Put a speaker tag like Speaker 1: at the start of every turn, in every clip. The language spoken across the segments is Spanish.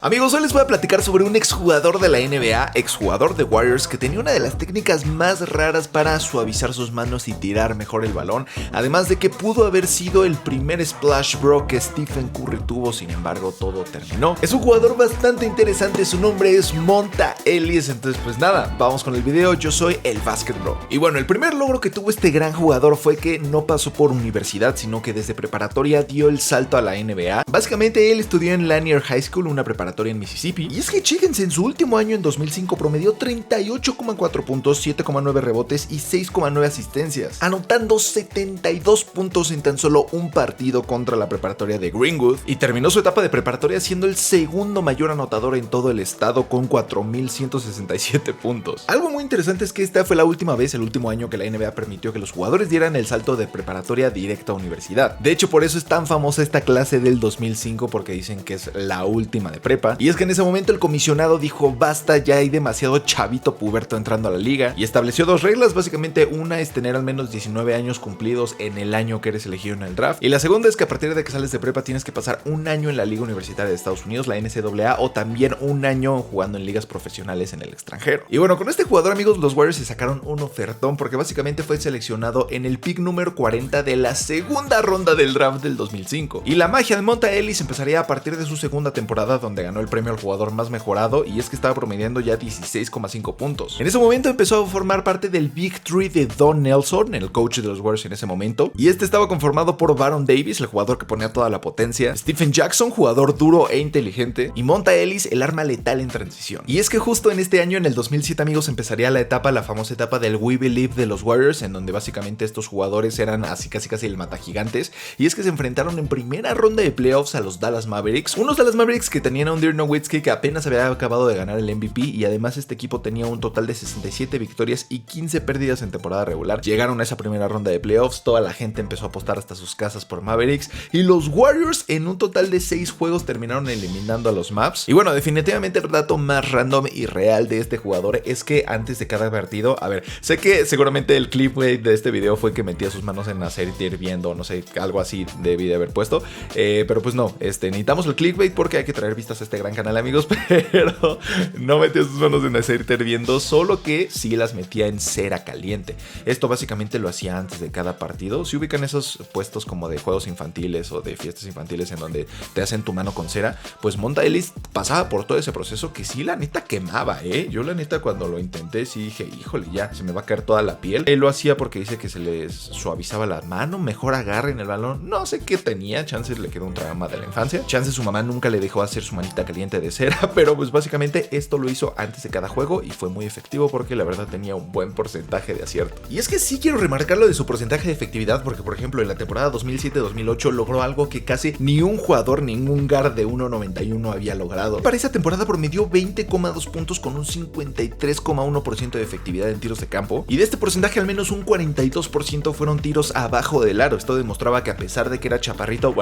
Speaker 1: Amigos, hoy les voy a platicar sobre un exjugador de la NBA, exjugador de Warriors, que tenía una de las técnicas más raras para suavizar sus manos y tirar mejor el balón, además de que pudo haber sido el primer splash bro que Stephen Curry tuvo, sin embargo todo terminó. Es un jugador bastante interesante, su nombre es Monta Ellis, entonces pues nada, vamos con el video. Yo soy el Basket Bro. Y bueno, el primer logro que tuvo este gran jugador fue que no pasó por universidad, sino que desde preparatoria dio el salto a la NBA. Básicamente él estudió en Lanier High School, una preparatoria en Mississippi, y es que chéquense, en su último año en 2005 promedió 38,4 puntos, 7,9 rebotes y 6,9 asistencias, anotando 72 puntos en tan solo un partido contra la preparatoria de Greenwood, y terminó su etapa de preparatoria siendo el segundo mayor anotador en todo el estado con 4,167 puntos. Algo muy interesante es que esta fue la última vez, el último año que la NBA permitió que los jugadores dieran el salto de preparatoria directo a universidad. De hecho, por eso es tan famosa esta clase del 2005, porque dicen que es la última de prepa. Y es que en ese momento el comisionado dijo: basta, ya hay demasiado chavito puberto entrando a la liga, y estableció dos reglas. Básicamente, una es tener al menos 19 años cumplidos en el año que eres elegido en el draft, y la segunda es que a partir de que sales de prepa tienes que pasar un año en la liga universitaria de Estados Unidos, la NCAA, o también un año jugando en ligas profesionales en el extranjero. Y bueno, con este jugador, amigos, los Warriors se sacaron un ofertón, porque básicamente fue seleccionado en el pick número 40 de la segunda ronda del draft del 2005, y la magia de Monta Ellis empezaría a partir de su segunda temporada, donde ganó el premio al jugador más mejorado, y es que estaba promediando ya 16,5 puntos. En ese momento empezó a formar parte del Big Three de Don Nelson, el coach de los Warriors en ese momento, y este estaba conformado por Baron Davis, el jugador que ponía toda la potencia, Stephen Jackson, jugador duro e inteligente, y Monta Ellis, el arma letal en transición. Y es que justo en este año, en el 2007, amigos, empezaría la famosa etapa del We Believe de los Warriors, en donde básicamente estos jugadores eran así casi el matagigantes, y es que se enfrentaron en primera ronda de playoffs a los Dallas Mavericks, unos Dallas Mavericks que tenían a un Dirk Nowitzki que apenas había acabado de ganar el MVP, y además este equipo tenía un total de 67 victorias y 15 pérdidas en temporada regular. Llegaron a esa primera ronda de playoffs, toda la gente empezó a apostar hasta sus casas por Mavericks, y los Warriors en un total de 6 juegos terminaron eliminando a los Mavs. Y bueno, definitivamente el dato más random y real de este jugador es que antes de cada partido, a ver, sé que seguramente el clip de este video fue que metía sus manos en aceite hirviendo, no sé, algo así debí de haber puesto, pero pues no, necesitamos el clickbait porque hay que traer vistas a este gran canal, amigos, pero no metía sus manos en aceite hirviendo, solo que sí las metía en cera caliente. Esto básicamente lo hacía antes de cada partido. Si ubican esos puestos como de juegos infantiles o de fiestas infantiles en donde te hacen tu mano con cera, pues Monta Ellis pasaba por todo ese proceso que sí, la neta quemaba, yo la neta cuando lo intenté sí dije, híjole, ya se me va a caer toda la piel. Él lo hacía porque dice que se les suavizaba la mano, mejor agarre en el balón, no sé qué tenía, chances le quedó un trauma de la infancia, chances su mamá nunca le dejó hacer su manita caliente de cera, pero pues básicamente esto lo hizo antes de cada juego y fue muy efectivo porque la verdad tenía un buen porcentaje de acierto. Y es que sí quiero remarcar lo de su porcentaje de efectividad, porque por ejemplo en la temporada 2007-2008 logró algo que casi ni un jugador, ningún guard de 1.91 había logrado. Para esa temporada promedió 20,2 puntos con un 53,1% de efectividad en tiros de campo, y de este porcentaje al menos un 42% fueron tiros abajo del aro. Esto demostraba que a pesar de que era chaparrito,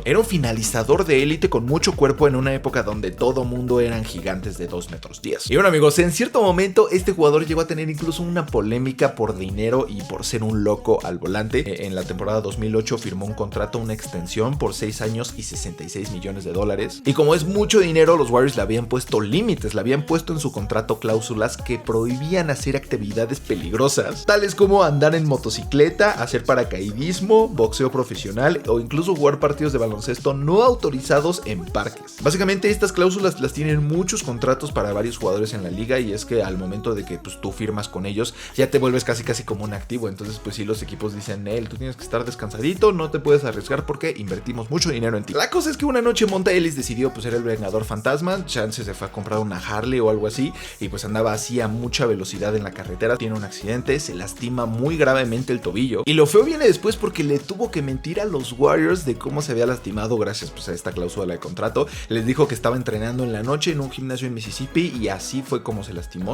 Speaker 1: era un finalizador de élite con mucho cuerpo en una época donde todo mundo eran gigantes de 2 metros 10. Y bueno, amigos, en cierto momento este jugador llegó a tener incluso una polémica por dinero y por ser un loco al volante. En la temporada 2008 firmó un contrato, una extensión por 6 años y 66 millones de dólares. Y como es mucho dinero, los Warriors le habían puesto límites, le habían puesto en su contrato cláusulas que prohibían hacer actividades peligrosas, tales como andar en motocicleta, hacer paracaidismo, boxeo profesional o incluso jugar partidos de baloncesto no autorizados en parques. Básicamente estas cláusulas las tienen muchos contratos para varios jugadores en la liga, y es que al momento de que pues, tú firmas con ellos ya te vuelves casi como un activo. Entonces pues sí, los equipos dicen, tú tienes que estar descansadito, no te puedes arriesgar porque invertimos mucho dinero en ti. La cosa es que una noche Monta Ellis decidió pues ser el vengador fantasma, chance se fue a comprar una Harley o algo así, y pues andaba así a mucha velocidad en la carretera, tiene un accidente, se lastima muy gravemente el tobillo, y lo feo viene después porque le tuvo que mentir a los Warriors de cómo se había lastimado gracias pues a esta cláusula de contrato. Les dijo que estaba entrenando en la noche en un gimnasio en Mississippi, y así fue como se lastimó,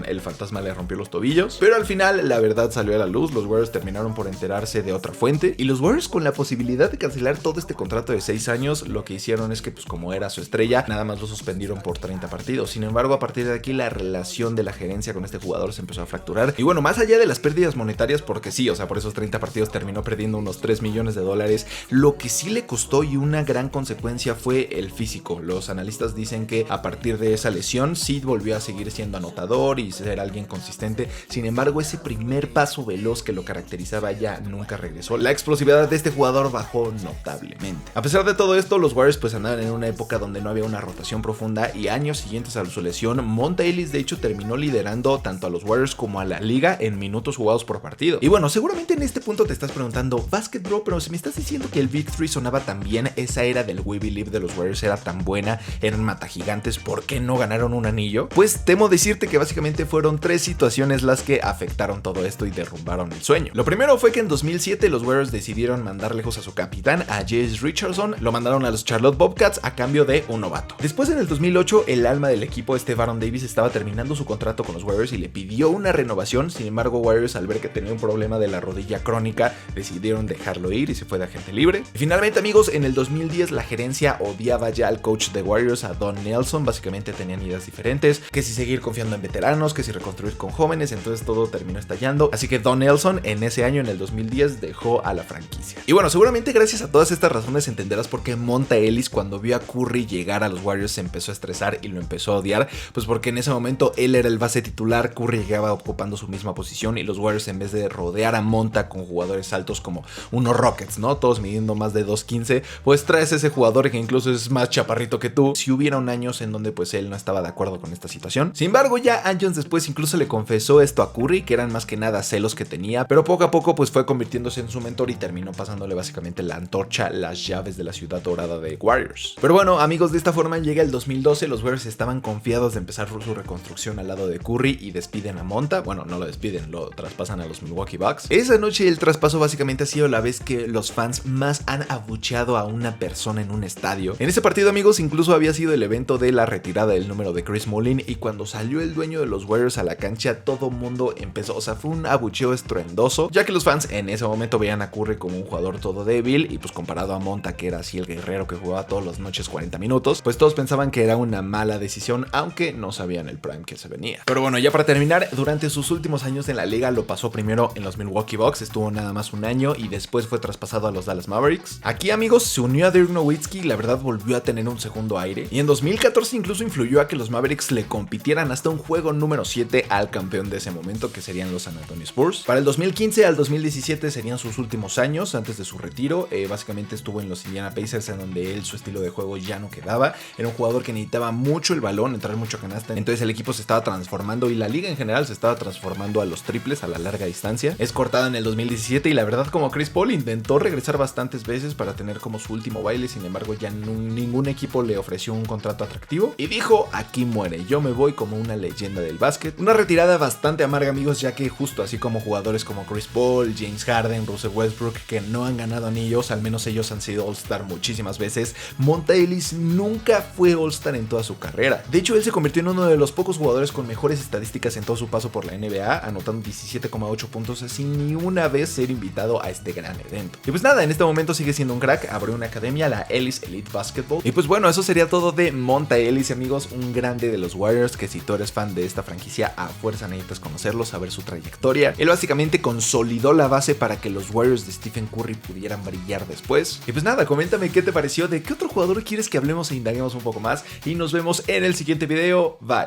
Speaker 1: el fantasma le rompió los tobillos, pero al final la verdad salió a la luz. Los Warriors terminaron por enterarse de otra fuente, y los Warriors, con la posibilidad de cancelar todo este contrato de 6 años, lo que hicieron es que pues como era su estrella, nada más lo suspendieron por 30 partidos. Sin embargo, a partir de aquí la relación de la gerencia con este jugador se empezó a fracturar, y bueno, más allá de las pérdidas monetarias, porque sí, o sea, por esos 30 partidos terminó perdiendo unos 3 millones de dólares, lo que sí le costó y una gran consecuencia fue el físico. Los analistas dicen que a partir de esa lesión sí volvió a seguir siendo anotador y ser alguien consistente. Sin embargo, ese primer paso veloz que lo caracterizaba ya nunca regresó. La explosividad de este jugador bajó notablemente. A pesar de todo esto, los Warriors pues andaban en una época donde no había una rotación profunda y años siguientes a su lesión, Monta Ellis de hecho terminó liderando tanto a los Warriors como a la liga en minutos jugados por partido. Y bueno, seguramente en este punto te estás preguntando, Basket Bro, pero si me estás diciendo que el Big 3 sonaba tan bien, esa era del We Believe de los Warriors era tan buena, eran matagigantes, ¿por qué no ganaron un anillo? Pues temo decirte que básicamente fueron 3 situaciones las que afectaron todo esto y derrumbaron el sueño. Lo primero fue que en 2007 los Warriors decidieron mandar lejos a su capitán, a Jace Richardson, lo mandaron a los Charlotte Bobcats a cambio de un novato. Después en el 2008 el alma del equipo, Baron Davis, estaba terminando su contrato con los Warriors y le pidió una renovación. Sin embargo, Warriors, al ver que tenía un problema de la rodilla crónica, decidieron dejarlo ir y se fue de agente libre. Y finalmente, amigos, en el 2010 la gerencia odiaba ya al coach de Warriors, a Don Nelson. Básicamente tenían ideas diferentes, que si seguir confiando en veteranos, que si reconstruir con jóvenes, entonces todo terminó estallando. Así que Don Nelson en ese año, en el 2010, dejó a la franquicia. Y bueno, seguramente gracias a todas estas razones entenderás por qué Monta Ellis, cuando vio a Curry llegar a los Warriors, se empezó a estresar y lo empezó a odiar, pues porque en ese momento él era el base titular, Curry llegaba ocupando su misma posición y los Warriors, en vez de rodear a Monta con jugadores altos como unos Rockets, ¿no? Todos midiendo más de 2.15, pues traes ese jugador que incluso es más chaparrito que tú. Si hubieron años en donde pues él no estaba de acuerdo con esta situación. Sin embargo, ya años después incluso le confesó esto a Curry, que eran más que nada celos que tenía, pero poco a poco pues fue convirtiéndose en su mentor y terminó pasándole básicamente la antorcha, las llaves de la ciudad dorada de Warriors. Pero bueno, amigos, de esta forma llega el 2012, los Warriors estaban confiados de empezar su reconstrucción al lado de Curry y despiden a Monta. Bueno, no lo despiden, lo traspasan a los Milwaukee Bucks. Esa noche el traspaso básicamente ha sido la vez que los fans más han abucheado a una persona en un estadio. En ese partido, amigos, incluso había sido el evento de la retirada del número de Chris Mullin y cuando salió el dueño de los Warriors a la cancha, todo mundo empezó, o sea, fue un abucheo estruendoso, ya que los fans en ese momento veían a Curry como un jugador todo débil y pues comparado a Monta, que era así el guerrero que jugaba todas las noches 40 minutos, pues todos pensaban que era una mala decisión, aunque no sabían el prime que se venía. Pero bueno, ya para terminar, durante sus últimos años en la liga lo pasó primero en los Milwaukee Bucks, estuvo nada más un año y después fue traspasado a los Dallas Mavericks. Aquí, amigos, se unió a Dirk Nowitzki, la verdad volvió a tener un segundo aire y en 2014 incluso influyó a que los Mavericks le compitieran hasta un juego número 7 al campeón de ese momento, que serían los San Antonio Spurs. Para el 2015 al 2017 serían sus últimos años antes de su retiro. Básicamente estuvo en los Indiana Pacers, en donde él, su estilo de juego ya no quedaba, era un jugador que necesitaba mucho el balón, entrar mucho a canasta, entonces el equipo se estaba transformando y la liga en general se estaba transformando a los triples a la larga distancia. Es cortada en el 2017 y la verdad, como Chris Paul intentó regresar bastantes veces para tener como su último baile, sin embargo ya ningún equipo le ofreció un contrato atractivo y dijo: aquí muere, yo me voy como una leyenda del básquet. Una retirada bastante amarga, amigos, ya que justo así como jugadores como Chris Paul, James Harden, Russell Westbrook, que no han ganado anillos, al menos ellos han sido All-Star muchísimas veces, Monta Ellis nunca fue All-Star en toda su carrera. De hecho, él se convirtió en uno de los pocos jugadores con mejores estadísticas en todo su paso por la NBA, anotando 17,8 puntos sin ni una vez ser invitado a este gran evento. Y pues nada, en este momento sigue siendo un crack, abrió una academia, la Ellis Elite Basketball. Y pues bueno, eso sería todo de Monta Ellis, amigos, un grande de los Warriors, que si tú eres fan de esta franquicia, a fuerza necesitas conocerlo, saber su trayectoria. Él básicamente consolidó la base para que los Warriors de Stephen Curry pudieran brillar después. Y pues nada, coméntame qué te pareció, de qué otro jugador quieres que hablemos e indaguemos un poco más, y nos vemos en el siguiente video. Bye.